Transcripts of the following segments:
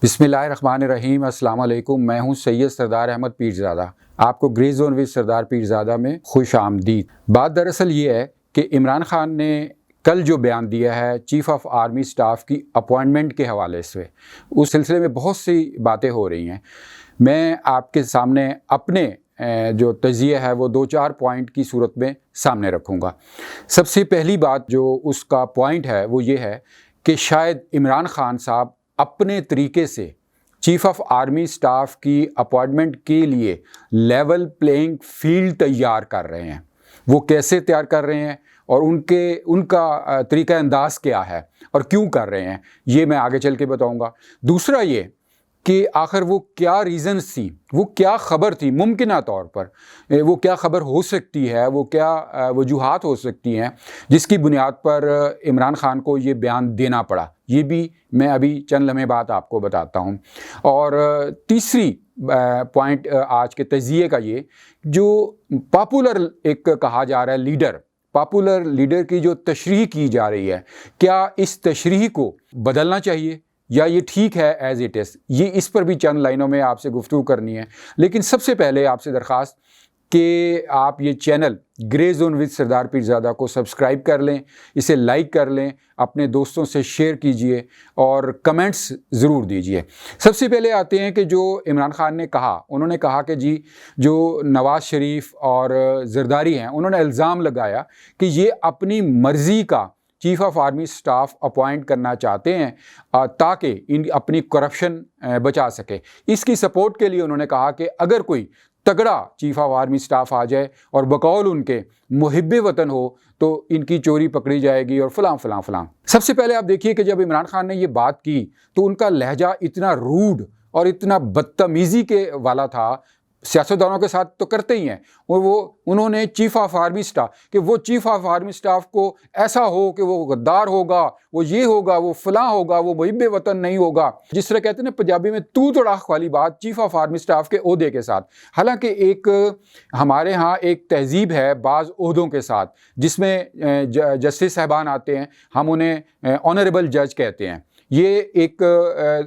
بسم اللہ الرحمن الرحیم۔ السلام علیکم، میں ہوں سید سردار احمد پیرزادہ۔ آپ کو گرے زون وِد سردار پیرزادہ میں خوش آمدید۔ بات دراصل یہ ہے کہ عمران خان نے کل جو بیان دیا ہے چیف آف آرمی سٹاف کی اپوائنٹمنٹ کے حوالے سے، اس سلسلے میں بہت سی باتیں ہو رہی ہیں۔ میں آپ کے سامنے اپنے جو تجزیہ ہے وہ 2-4 پوائنٹ کی صورت میں سامنے رکھوں گا۔ سب سے پہلی بات جو اس کا پوائنٹ ہے وہ یہ ہے کہ شاید عمران خان صاحب اپنے طریقے سے چیف آف آرمی سٹاف کی اپوائنٹمنٹ کے لیے لیول پلینگ فیلڈ تیار کر رہے ہیں۔ وہ کیسے تیار کر رہے ہیں اور ان کا طریقہ انداز کیا ہے اور کیوں کر رہے ہیں، یہ میں آگے چل کے بتاؤں گا۔ دوسرا یہ کہ آخر وہ کیا ریزنز تھی، وہ کیا خبر تھی، ممکنہ طور پر وہ کیا خبر ہو سکتی ہے، وہ کیا وجوہات ہو سکتی ہیں جس کی بنیاد پر عمران خان کو یہ بیان دینا پڑا، یہ بھی میں ابھی چند لمحے بعد آپ کو بتاتا ہوں۔ اور تیسری پوائنٹ آج کے تجزیے کا یہ جو پاپولر ایک کہا جا رہا ہے لیڈر، پاپولر لیڈر کی جو تشریح کی جا رہی ہے، کیا اس تشریح کو بدلنا چاہیے یا یہ ٹھیک ہے ایز اٹ از، یہ اس پر بھی چند لائنوں میں آپ سے گفتگو کرنی ہے۔ لیکن سب سے پہلے آپ سے درخواست کہ آپ یہ چینل گرے زون وِد سردار پیرزادہ کو سبسکرائب کر لیں، اسے لائک کر لیں، اپنے دوستوں سے شیئر کیجئے اور کمنٹس ضرور دیجئے۔ سب سے پہلے آتے ہیں کہ جو عمران خان نے کہا، انہوں نے کہا کہ جی جو نواز شریف اور زرداری ہیں انہوں نے الزام لگایا کہ یہ اپنی مرضی کا chief of army staff appoint کرنا چاہتے ہیں تاکہ اپنی کرپشن بچا سکے۔ اس کی سپورٹ کے لیے انہوں نے کہا کہ اگر کوئی تگڑا چیف آف آرمی سٹاف آ جائے اور بقول ان کے محب وطن ہو تو ان کی چوری پکڑی جائے گی اور فلاں فلاں فلاں۔ سب سے پہلے آپ دیکھیے کہ جب عمران خان نے یہ بات کی تو ان کا لہجہ اتنا روڈ اور اتنا بدتمیزی کے والا تھا، سیاستدانوں کے ساتھ تو کرتے ہی ہیں، اور انہوں نے چیف آف آرمی سٹاف کہ وہ چیف آف آرمی سٹاف کو ایسا ہو کہ وہ غدار ہوگا، وہ یہ ہوگا، وہ فلاں ہوگا، وہ محب وطن نہیں ہوگا، جس طرح کہتے ہیں نا پنجابی میں تو تڑاخ والی بات چیف آف آرمی سٹاف کے عہدے کے ساتھ۔ حالانکہ ایک ہمارے ہاں ایک تہذیب ہے بعض عہدوں کے ساتھ جس میں جسٹس صاحبان آتے ہیں، ہم انہیں آنریبل جج کہتے ہیں، یہ ایک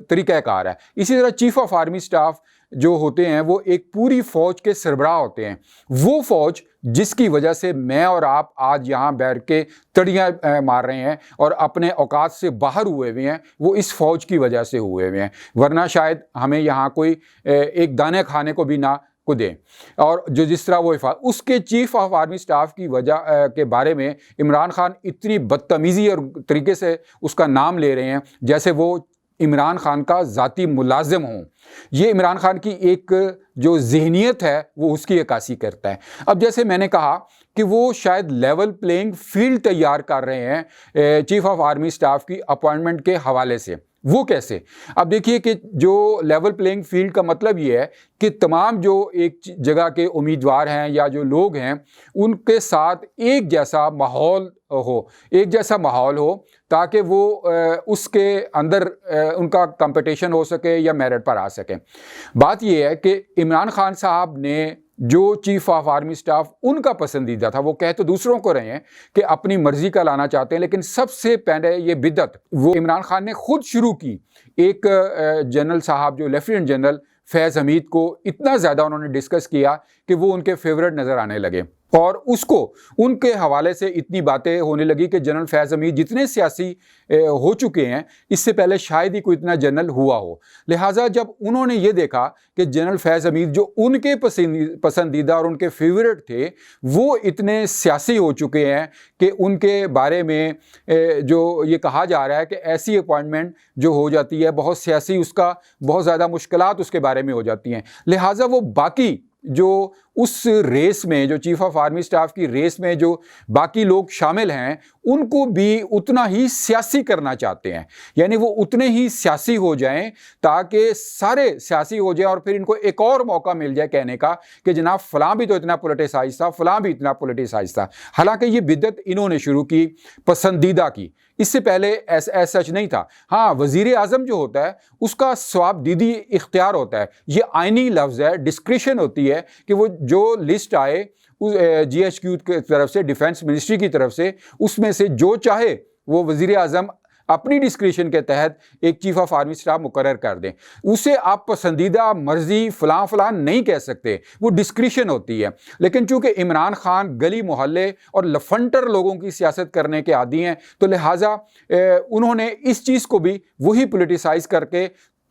طریقہ کار ہے۔ اسی طرح چیف آف آرمی سٹاف جو ہوتے ہیں وہ ایک پوری فوج کے سربراہ ہوتے ہیں، وہ فوج جس کی وجہ سے میں اور آپ آج یہاں بیٹھ کے تڑیاں مار رہے ہیں اور اپنے اوقات سے باہر ہوئے ہوئے ہیں، وہ اس فوج کی وجہ سے ہوئے ہوئے ہیں، ورنہ شاید ہمیں یہاں کوئی ایک دانے کھانے کو بھی نہ کو دیں۔ اور جو جس طرح وہ اس کے چیف آف آرمی سٹاف کی وجہ کے بارے میں عمران خان اتنی بدتمیزی اور طریقے سے اس کا نام لے رہے ہیں جیسے وہ عمران خان کا ذاتی ملازم ہوں۔ یہ عمران خان کی ایک جو ذہنیت ہے وہ اس کی عکاسی کرتا ہے۔ اب جیسے میں نے کہا کہ وہ شاید لیول پلینگ فیلڈ تیار کر رہے ہیں چیف آف آرمی سٹاف کی اپوائنٹمنٹ کے حوالے سے، وہ کیسے؟ اب دیکھیے کہ جو لیول پلینگ فیلڈ کا مطلب یہ ہے کہ تمام جو ایک جگہ کے امیدوار ہیں یا جو لوگ ہیں ان کے ساتھ ایک جیسا ماحول ہو تاکہ وہ اس کے اندر ان کا کمپٹیشن ہو سکے یا میرٹ پر آ سکے۔ بات یہ ہے کہ عمران خان صاحب نے جو چیف آف آرمی سٹاف ان کا پسندیدہ تھا، وہ کہہ تو دوسروں کو رہے ہیں کہ اپنی مرضی کا لانا چاہتے ہیں، لیکن سب سے پہلے یہ بدعت وہ عمران خان نے خود شروع کی۔ ایک جنرل صاحب جو لیفٹیننٹ جنرل فیض حمید کو اتنا زیادہ انہوں نے ڈسکس کیا کہ وہ ان کے فیورٹ نظر آنے لگے، اور اس کو ان کے حوالے سے اتنی باتیں ہونے لگی کہ جنرل فیض حمید جتنے سیاسی ہو چکے ہیں اس سے پہلے شاید ہی کوئی اتنا جنرل ہوا ہو۔ لہٰذا جب انہوں نے یہ دیکھا کہ جنرل فیض حمید جو ان کے پسندیدہ اور ان کے فیورٹ تھے وہ اتنے سیاسی ہو چکے ہیں کہ ان کے بارے میں جو یہ کہا جا رہا ہے کہ ایسی اپوائنٹمنٹ جو ہو جاتی ہے بہت سیاسی، اس کا بہت زیادہ مشکلات اس کے بارے میں ہو جاتی ہیں، لہٰذا وہ باقی جو اس ریس میں، جو چیف آف آرمی سٹاف کی ریس میں جو باقی لوگ شامل ہیں ان کو بھی اتنا ہی سیاسی کرنا چاہتے ہیں، یعنی وہ اتنے ہی سیاسی ہو جائیں تاکہ سارے سیاسی ہو جائیں اور پھر ان کو ایک اور موقع مل جائے کہنے کا کہ جناب فلاں بھی تو اتنا پولیٹیسائز تھا، فلاں بھی اتنا پولیٹیسائز تھا۔ حالانکہ یہ بدعت انہوں نے شروع کی، پسندیدہ کی، اس سے پہلے ایسا سچ نہیں تھا۔ ہاں، وزیر اعظم جو ہوتا ہے اس کا ثواب دیدی اختیار ہوتا ہے، یہ آئینی لفظ ہے، ڈسکریشن ہوتی ہے کہ وہ جو لسٹ آئے جی ایچ کیو کی طرف سے، ڈیفنس منسٹری کی طرف سے، اس میں سے جو چاہے وہ وزیر اعظم اپنی ڈسکریشن کے تحت ایک چیف آف آرمی اسٹاف مقرر کر دیں. اسے آپ پسندیدہ مرضی فلاں فلاں نہیں کہہ سکتے, وہ ڈسکریشن ہوتی ہے. لیکن چونکہ عمران خان گلی محلے اور لفنٹر لوگوں کی سیاست کرنے کے عادی ہیں, تو لہٰذا انہوں نے اس چیز کو بھی وہی پولیٹیسائز کر کے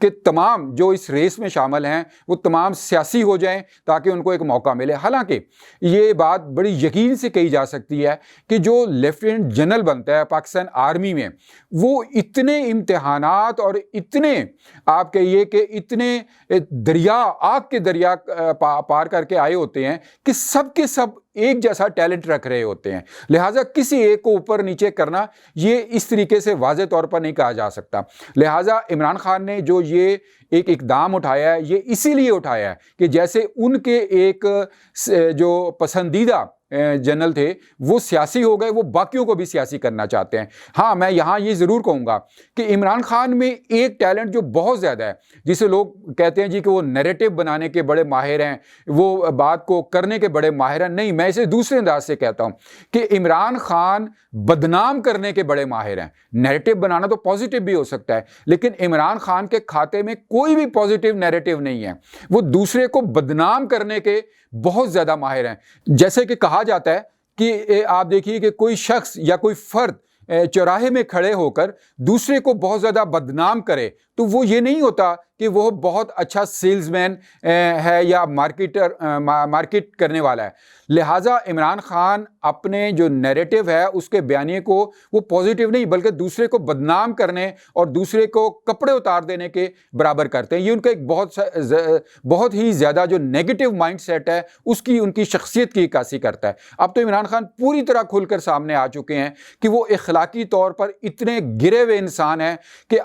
کہ تمام جو اس ریس میں شامل ہیں وہ تمام سیاسی ہو جائیں تاکہ ان کو ایک موقع ملے. حالانکہ یہ بات بڑی یقین سے کہی جا سکتی ہے کہ جو لیفٹیننٹ جنرل بنتا ہے پاکستان آرمی میں, وہ اتنے امتحانات اور اتنے آپ کہیے کہ اتنے دریا, آگ کے دریا پار کر کے آئے ہوتے ہیں کہ سب کے سب ایک جیسا ٹیلنٹ رکھ رہے ہوتے ہیں. لہٰذا کسی ایک کو اوپر نیچے کرنا یہ اس طریقے سے واضح طور پر نہیں کہا جا سکتا. لہٰذا عمران خان نے جو یہ ایک اقدام اٹھایا ہے, یہ اسی لیے اٹھایا ہے کہ جیسے ان کے ایک جو پسندیدہ جنرل تھے وہ سیاسی ہو گئے, وہ باقیوں کو بھی سیاسی کرنا چاہتے ہیں. ہاں, میں یہاں یہ ضرور کہوں گا کہ عمران خان میں ایک ٹیلنٹ جو بہت زیادہ ہے, جسے لوگ کہتے ہیں جی کہ وہ نیریٹو بنانے کے بڑے ماہر ہیں, وہ بات کو کرنے کے بڑے ماہر ہیں. نہیں, میں اسے دوسرے انداز سے کہتا ہوں کہ عمران خان بدنام کرنے کے بڑے ماہر ہیں. نیریٹو بنانا تو پازیٹیو بھی ہو سکتا ہے, لیکن عمران خان کے کھاتے میں کوئی بھی پازیٹیو نیریٹو نہیں ہے. وہ دوسرے کو بدنام کرنے کے بہت زیادہ ماہر ہیں. جیسے کہ کہا جاتا ہے کہ آپ دیکھیے کہ کوئی شخص یا کوئی فرد چوراہے میں کھڑے ہو کر دوسرے کو بہت زیادہ بدنام کرے تو وہ یہ نہیں ہوتا کہ وہ بہت اچھا سیلز مین ہے یا مارکیٹ کرنے والا ہے. لہٰذا عمران خان اپنے جو نیریٹو ہے اس کے بیانیے کو وہ پازیٹیو نہیں بلکہ دوسرے کو بدنام کرنے اور دوسرے کو کپڑے اتار دینے کے برابر کرتے ہیں. یہ ان کا ایک بہت ہی زیادہ جو نیگیٹو مائنڈ سیٹ ہے اس کی ان کی شخصیت کی عکاسی کرتا ہے. اب تو عمران خان پوری طرح کھل کر سامنے آ چکے ہیں کہ وہ اخلاقی طور پر اتنے گرے ہوئے انسان ہیں کہ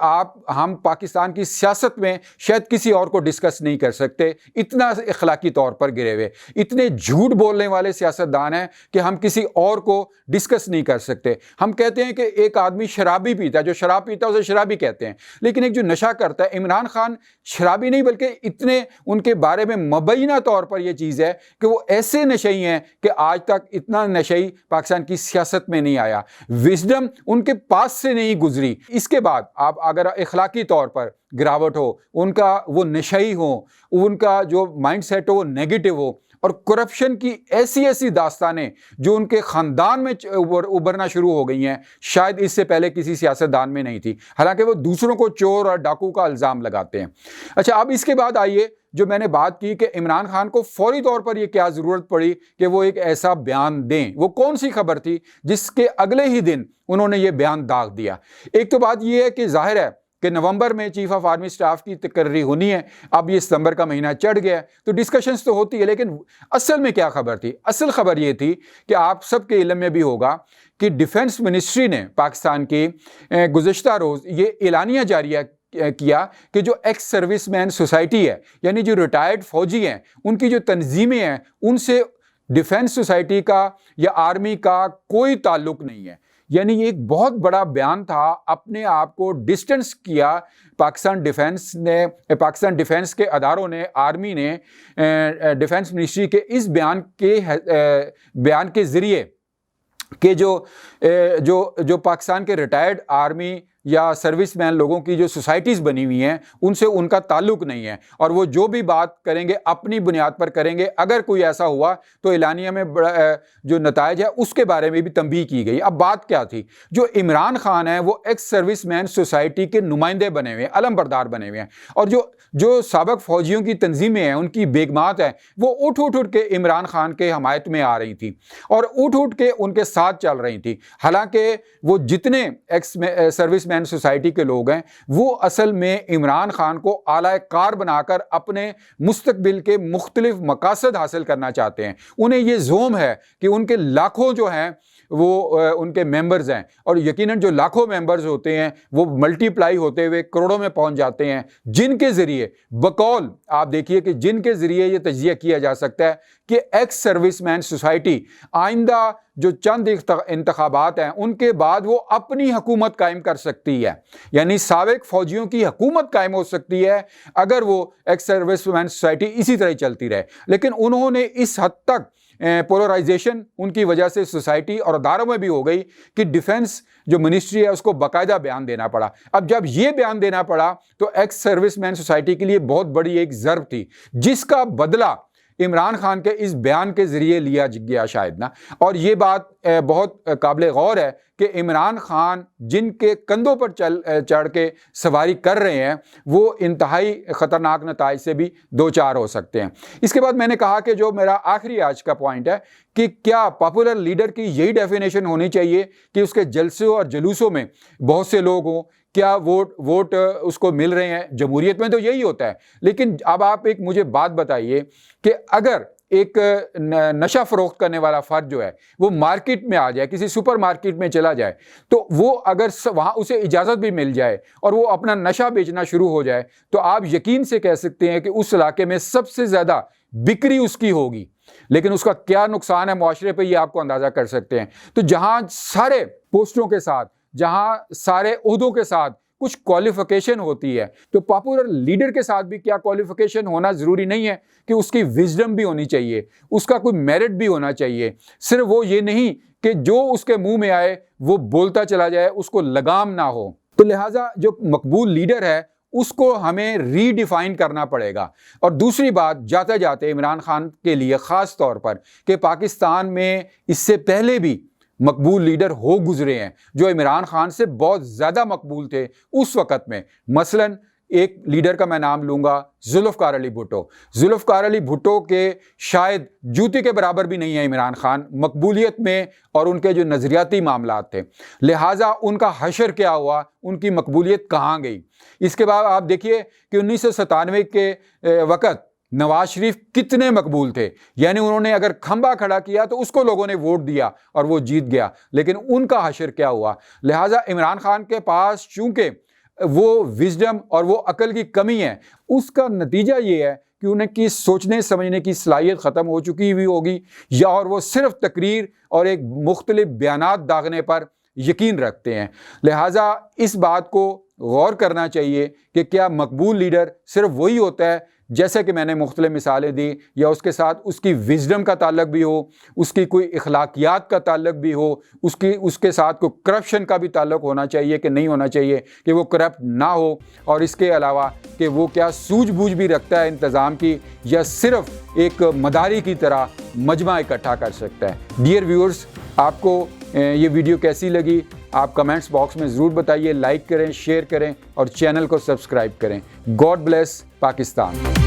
ہم پاکستان کی سیاست میں شاید کسی اور کو ڈسکس نہیں کر سکتے. اتنا اخلاقی طور پر گرے ہوئے, اتنے جھوٹ بولنے والے سیاستدان ہیں کہ ہم کسی اور کو ڈسکس نہیں کر سکتے. ہم کہتے ہیں کہ ایک آدمی شرابی پیتا ہے, جو شراب پیتا ہے اسے شرابی کہتے ہیں, لیکن ایک جو نشہ کرتا ہے, عمران خان شرابی نہیں بلکہ اتنے ان کے بارے میں مبینہ طور پر یہ چیز ہے کہ وہ ایسے نشئی ہیں کہ آج تک اتنا نشئی پاکستان کی سیاست میں نہیں آیا. وزڈم ان کے پاس سے نہیں گزری. اس کے بعد آپ اگر اخلاقی طور پر گراوٹ ہو, ان کا وہ نشئی ہو, ان کا جو مائنڈ سیٹ ہو وہ نیگیٹو ہو, اور کرپشن کی ایسی داستانیں جو ان کے خاندان میں ابھرنا شروع ہو گئی ہیں, شاید اس سے پہلے کسی سیاستدان میں نہیں تھی. حالانکہ وہ دوسروں کو چور اور ڈاکو کا الزام لگاتے ہیں. اچھا, اب اس کے بعد آئیے جو میں نے بات کی کہ عمران خان کو فوری طور پر یہ کیا ضرورت پڑی کہ وہ ایک ایسا بیان دیں. وہ کون سی خبر تھی جس کے اگلے ہی دن انہوں نے یہ بیان داغ دیا؟ ایک تو بات یہ ہے کہ ظاہر ہے کہ نومبر میں چیف آف آرمی اسٹاف کی تقرری ہونی ہے. اب یہ ستمبر کا مہینہ چڑھ گیا تو ڈسکشنز تو ہوتی ہے, لیکن اصل میں کیا خبر تھی؟ اصل خبر یہ تھی کہ آپ سب کے علم میں بھی ہوگا کہ ڈیفنس منسٹری نے پاکستان کی گزشتہ روز یہ اعلانیہ جاری کیا کہ جو ایکس سروس مین سوسائٹی ہے, یعنی جو ریٹائرڈ فوجی ہیں, ان کی جو تنظیمیں ہیں, ان سے ڈیفنس سوسائٹی کا یا آرمی کا کوئی تعلق نہیں ہے. یعنی یہ ایک بہت بڑا بیان تھا, اپنے آپ کو ڈسٹنس کیا پاکستان ڈیفنس کے اداروں نے, آرمی نے ڈیفنس منسٹری کے اس بیان کے ذریعے کہ جو پاکستان کے ریٹائرڈ آرمی یا سروس مین لوگوں کی جو سوسائٹیز بنی ہوئی ہیں ان سے ان کا تعلق نہیں ہے, اور وہ جو بھی بات کریں گے اپنی بنیاد پر کریں گے. اگر کوئی ایسا ہوا تو اعلانیہ میں جو نتائج ہے اس کے بارے میں بھی تنبیہ کی گئی. اب بات کیا تھی؟ جو عمران خان ہیں وہ ایکس سروس مین سوسائٹی کے نمائندے بنے ہوئے ہیں, علم بردار بنے ہوئے ہیں, اور جو سابق فوجیوں کی تنظیمیں ہیں, ان کی بیگمات ہیں, وہ اٹھ کے عمران خان کے حمایت میں آ رہی تھی اور اٹھ کے ان کے ساتھ چل رہی تھی. حالانکہ وہ جتنے ایکس سروس مین سوسائٹی کے لوگ ہیں وہ اصل میں عمران خان کو اعلی کار بنا کر اپنے مستقبل کے مختلف مقاصد حاصل کرنا چاہتے ہیں. انہیں یہ زوم ہے کہ ان کے لاکھوں جو ہیں وہ ان کے ممبرز ہیں, اور یقیناً جو لاکھوں ممبرز ہوتے ہیں وہ ملٹی پلائی ہوتے ہوئے کروڑوں میں پہنچ جاتے ہیں, جن کے ذریعے بقول آپ دیکھیے کہ جن کے ذریعے یہ تجزیہ کیا جا سکتا ہے کہ ایکس سروس مین سوسائٹی آئندہ جو چند انتخابات ہیں ان کے بعد وہ اپنی حکومت قائم کر سکتی ہے. یعنی سابق فوجیوں کی حکومت قائم ہو سکتی ہے اگر وہ ایکس سروس مین سوسائٹی اسی طرح چلتی رہے. لیکن انہوں نے اس حد تک پولرائزیشن ان کی وجہ سے سوسائٹی اور اداروں میں بھی ہو گئی کہ ڈیفنس جو منسٹری ہے اس کو باقاعدہ بیان دینا پڑا. اب جب یہ بیان دینا پڑا تو ایکس سروس مین سوسائٹی کے لیے بہت بڑی ایک ضرب تھی, جس کا بدلہ عمران خان کے اس بیان کے ذریعے لیا گیا شاید نا. اور یہ بات بہت قابل غور ہے کہ عمران خان جن کے کندھوں پر چڑھ کے سواری کر رہے ہیں وہ انتہائی خطرناک نتائج سے بھی دوچار ہو سکتے ہیں. اس کے بعد میں نے کہا کہ جو میرا آخری آج کا پوائنٹ ہے کہ کیا پاپولر لیڈر کی یہی ڈیفینیشن ہونی چاہیے کہ اس کے جلسوں اور جلوسوں میں بہت سے لوگ ہوں, کیا ووٹ اس کو مل رہے ہیں؟ جمہوریت میں تو یہی ہوتا ہے. لیکن اب آپ ایک مجھے بات بتائیے کہ اگر ایک نشہ فروخت کرنے والا فرد جو ہے وہ مارکیٹ میں آ جائے, کسی سپر مارکیٹ میں چلا جائے, تو وہ اگر وہاں اسے اجازت بھی مل جائے اور وہ اپنا نشہ بیچنا شروع ہو جائے, تو آپ یقین سے کہہ سکتے ہیں کہ اس علاقے میں سب سے زیادہ بکری اس کی ہوگی. لیکن اس کا کیا نقصان ہے معاشرے پہ, یہ آپ کو اندازہ کر سکتے ہیں. تو جہاں سارے پوسٹوں کے ساتھ, جہاں سارے عہدوں کے ساتھ کچھ کوالیفیکیشن ہوتی ہے, تو پاپولر لیڈر کے ساتھ بھی کیا کوالیفیکیشن ہونا ضروری نہیں ہے کہ اس کی وزڈم بھی ہونی چاہیے, اس کا کوئی میرٹ بھی ہونا چاہیے. صرف وہ یہ نہیں کہ جو اس کے منہ میں آئے وہ بولتا چلا جائے, اس کو لگام نہ ہو. تو لہٰذا جو مقبول لیڈر ہے اس کو ہمیں ری ڈیفائن کرنا پڑے گا. اور دوسری بات, جاتے جاتے عمران خان کے لیے خاص طور پر کہ پاکستان میں اس سے پہلے بھی مقبول لیڈر ہو گزرے ہیں جو عمران خان سے بہت زیادہ مقبول تھے اس وقت میں. مثلاً ایک لیڈر کا میں نام لوں گا, ذوالفقار علی بھٹو. ذوالفقار علی بھٹو کے شاید جوتی کے برابر بھی نہیں ہے عمران خان مقبولیت میں, اور ان کے جو نظریاتی معاملات تھے. لہٰذا ان کا حشر کیا ہوا, ان کی مقبولیت کہاں گئی. اس کے بعد آپ دیکھیے کہ 1997 کے وقت نواز شریف کتنے مقبول تھے, یعنی انہوں نے اگر کھمبا کھڑا کیا تو اس کو لوگوں نے ووٹ دیا اور وہ جیت گیا. لیکن ان کا حشر کیا ہوا. لہٰذا عمران خان کے پاس چونکہ وہ وزڈم اور وہ عقل کی کمی ہے, اس کا نتیجہ یہ ہے کہ انہیں کی سوچنے سمجھنے کی صلاحیت ختم ہو چکی ہوئی ہوگی, یا اور وہ صرف تقریر اور ایک مختلف بیانات داغنے پر یقین رکھتے ہیں. لہٰذا اس بات کو غور کرنا چاہیے کہ کیا مقبول لیڈر صرف وہی ہوتا ہے جیسے کہ میں نے مختلف مثالیں دی, یا اس کے ساتھ اس کی وزڈم کا تعلق بھی ہو, اس کی کوئی اخلاقیات کا تعلق بھی ہو, اس کے ساتھ کوئی کرپشن کا بھی تعلق ہونا چاہیے کہ نہیں ہونا چاہیے, کہ وہ کرپٹ نہ ہو, اور اس کے علاوہ کہ وہ کیا سوجھ بوجھ بھی رکھتا ہے انتظام کی, یا صرف ایک مداری کی طرح مجمع اکٹھا کر سکتا ہے. ڈیئر ویورز, آپ کو یہ ویڈیو کیسی لگی آپ کمنٹس باکس میں ضرور بتائیے. لائک کریں, شیئر کریں اور چینل کو سبسکرائب کریں. God bless Pakistan.